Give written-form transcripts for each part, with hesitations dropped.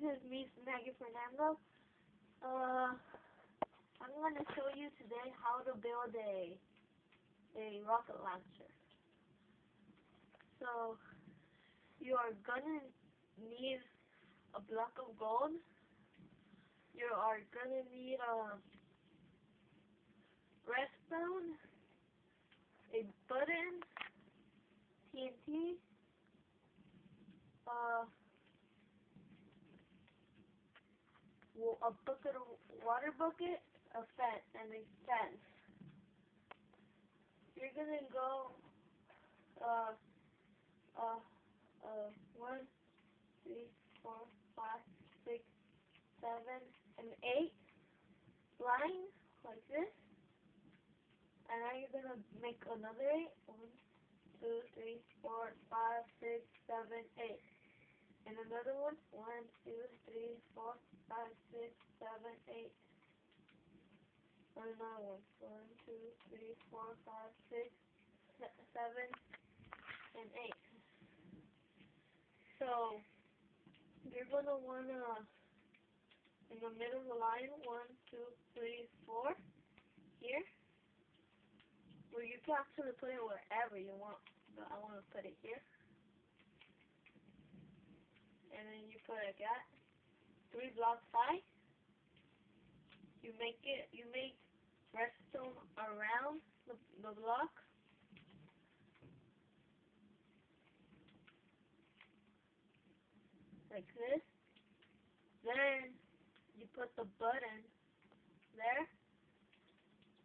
this is me, Maggie Fernando. I'm going to show you today how to build a rocket launcher. So, you are going to need a block of gold. You are going to need a redstone, a button, TNT, a bucket of water bucket, a fence, and a fence. You're gonna go 1, 2, 3, 4, 5, 6, 7, and 8 lines like this. And now you're gonna make another 8. 1, 2, 3, 4, 5, 6, 7, 8. And another one. 1, 2, 3, 4, 5, 6, 7, 8. And another one. 1, 2, 3, 4, 5, 6, 7, and 8. So you're gonna wanna in the middle of the line 1, 2, 3, 4 here. Where you can actually put it wherever you want. But I want to put it here. And then you put it at 3 blocks high. You make redstone around the block. Like this. Then you put the button there.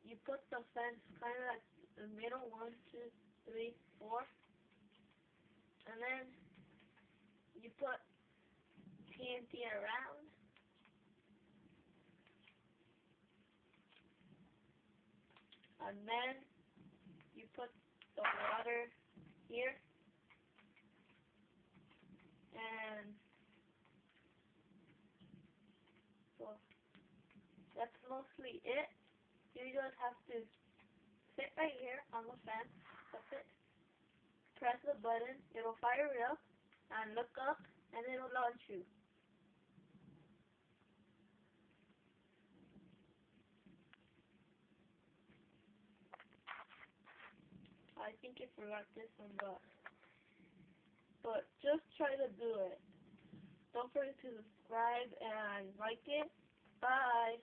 You put the fence kind of like the middle, 1, 2, 3, 4. And then you put TNT around. And then you put the water here. And so that's mostly it. You just have to sit right here on the fence. That's it. Press the button. It'll fire it up. And look up. And it'll launch you. I think I forgot this one, but just try to do it. Don't forget to subscribe and like it. Bye.